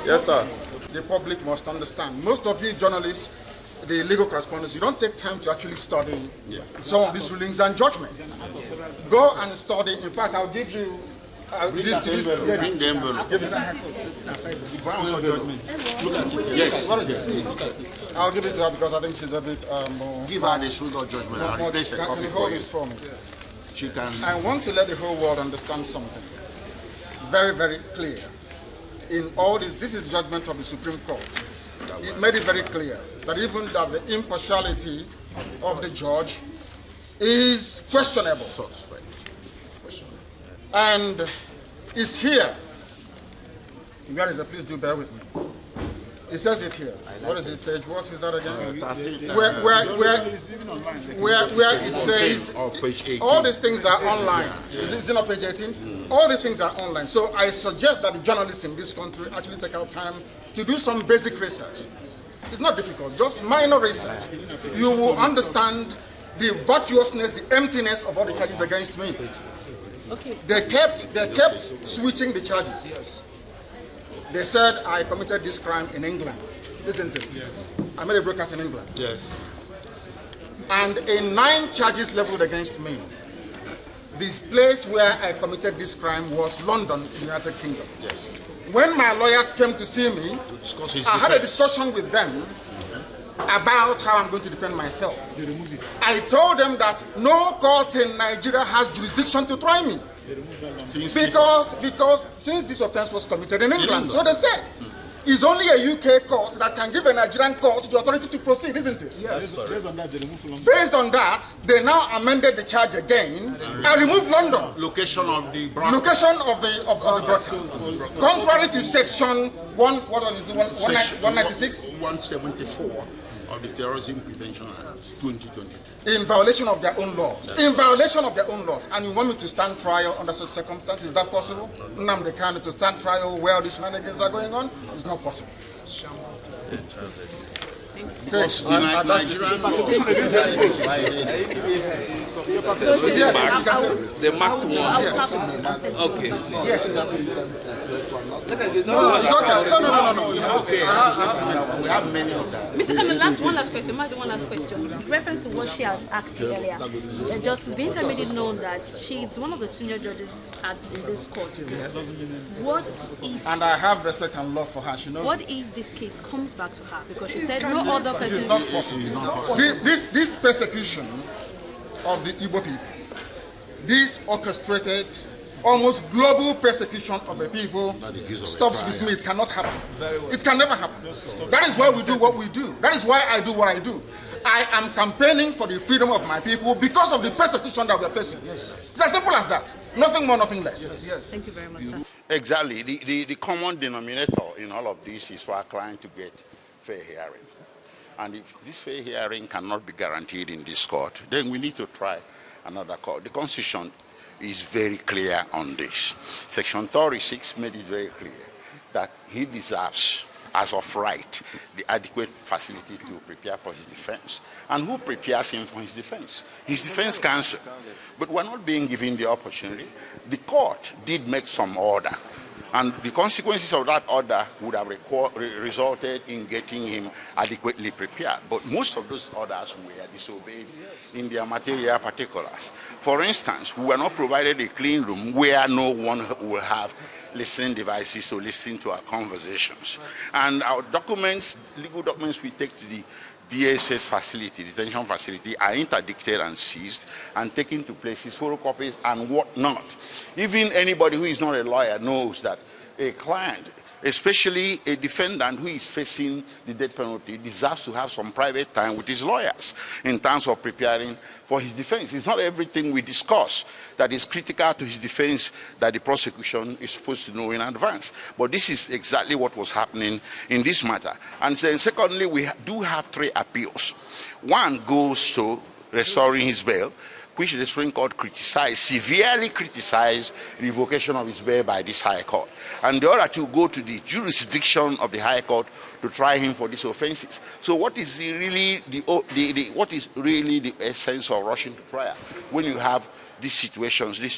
Yes, sir. The public must understand. Most of you journalists, the legal correspondents, you don't take time to actually study some of these rulings and judgments. Go and study. In fact, I'll give you this. Give the envelope. Give it to her. Yes. What is it? I'll give it to her because I think she's a bit more. Give her the Schluter judgment. I'll replace a copy for you. For me. She can. I want to let the whole world understand something very, very clear. In all this is the judgment of the Supreme Court. It made it very clear that even that the impartiality of the judge is questionable. And is here. Where is it? Please do bear with me. It says it here. What is it, page? What is that again? Where it says page 18. All these things are online. Is it not page 18? All these things are online. So I suggest that the journalists in this country actually take out time to do some basic research. It's not difficult, just minor research. You will understand the vacuousness, the emptiness of all the charges against me. Okay. They kept switching the charges. They said I committed this crime in England, isn't it? Yes. I made a broadcast in England. Yes. And in 9 charges leveled against me, this place where I committed this crime was London, in the United Kingdom. Yes. When my lawyers came to see me, I had a discussion with them about how I'm going to defend myself. I told them that no court in Nigeria has jurisdiction to try me. Because since this offense was committed in England, so they said, it's only a UK court that can give a Nigerian court the authority to proceed, isn't it? Yeah, based on that, they removed London. Based on that, they now amended the charge again and removed London. Location of the broadcast. Location of the broadcast. Contrary to section 196? 174 of the Terrorism Prevention Act 2022. In violation of their own laws. In violation of their own laws. And you want me to stand trial under such circumstances? Is that possible? Nnamdi Kanu to stand trial where all these shenanigans are going on? It's not possible. Because the Nigerian laws Yes, the marked one. Yes. Okay. Yes. No, it's okay. No. It's okay. We have many of them. Mr. Kanu, one last question. One last question. With reference to what she has asked earlier, Justice Binta made it known that she's one of the senior judges in this court. Yes. What if? And I have respect and love for her. She knows. What it. if this case comes back to her because she said no other person? It is not possible. This persecution of the Igbo people, this orchestrated, almost global persecution of the people stops with me. It cannot happen. It can never happen. That is why we do what we do. That is why I do what I do. I am campaigning for the freedom of my people because of the persecution that we are facing. Yes. It's as simple as that. Nothing more, nothing less. Yes. Thank you very much, sir. Exactly. The common denominator in all of this is for our client to get fair hearing. And if this fair hearing cannot be guaranteed in this court, then we need to try another court. The Constitution is very clear on this. Section 36 made it very clear that he deserves, as of right, the adequate facility to prepare for his defense. And who prepares him for his defense? His defense counsel. But we're not being given the opportunity. The court did make some order. And the consequences of that order would have resulted in getting him adequately prepared. But most of those orders were disobeyed in their material particulars. For instance, we were not provided a clean room where no one will have listening devices to listen to our conversations. And our documents, legal documents we take to the DSS facility, detention facility, are interdicted and seized and taken to places, photocopies and whatnot. Even anybody who is not a lawyer knows that a client, especially a defendant who is facing the death penalty, deserves to have some private time with his lawyers in terms of preparing for his defense. It's not everything we discuss that is critical to his defense that the prosecution is supposed to know in advance. But this is exactly what was happening in this matter. And then secondly, we do have 3 appeals. One goes to restoring his bail, which the Supreme Court severely criticized revocation of his bail by this High Court. And the other 2 go to the jurisdiction of the High Court to try him for these offenses. So what is really the essence of rushing to trial when you have these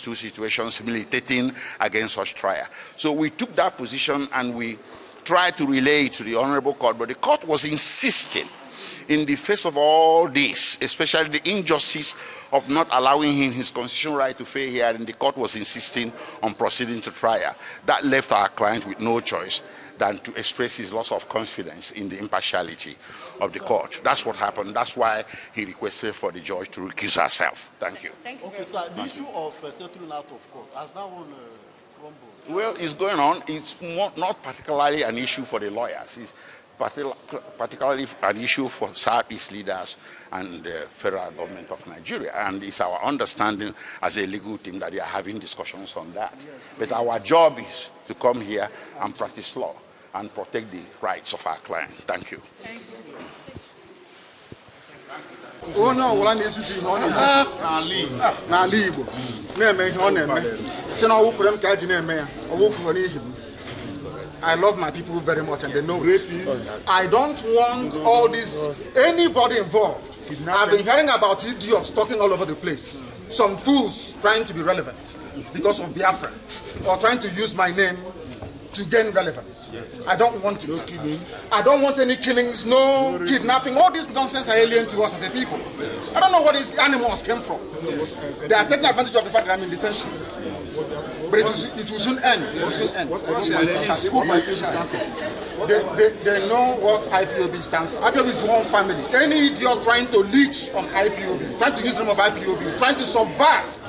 two situations militating against such trial? So we took that position and we tried to relay it to the Honorable Court, but the court was insisting, in the face of all this, especially the injustice of not allowing him his constitutional right to fair hearing, the court was insisting on proceeding to trial. That left our client with no choice than to express his loss of confidence in the impartiality of the court. That's what happened. That's why he requested for the judge to recuse herself. Thank you. Thank you. Okay, sir, the issue of settling out of court, has that one crumbled? Well, it's going on. It's not particularly an issue for the lawyers. It's particularly an issue for Southeast leaders and the federal government of Nigeria. And it's our understanding as a legal team that they are having discussions on that. Yes. But our job is to come here and practice law and protect the rights of our client. Thank you. Thank you. Onye ọbụla na-ezuzu ihe ọ na-ezuzu n'ala Igbo na-eme ihe ọ na-eme si na ọwụkwere m ka eji na-eme ya ọwụkwere n'ihi m. I love my people very much and they know it. I don't want all this, anybody involved. I've been hearing about idiots talking all over the place. Some fools trying to be relevant because of Biafra or trying to use my name to gain relevance. I don't want it. I don't want any killings, no kidnapping. All this nonsense are alien to us as a people. I don't know where these animals came from. They are taking advantage of the fact that I'm in detention. But it will soon end. It will soon end. They know what IPOB stands for. IPOB is one family. Any idiot trying to leech on IPOB, trying to use the name of IPOB, trying to subvert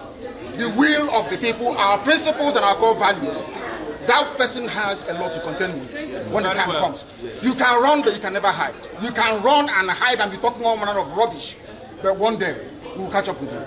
the will of the people, our principles and our core values, that person has a lot to contend with when the time comes. You can run, but you can never hide. You can run and hide and be talking all manner of rubbish, but one day we will catch up with you.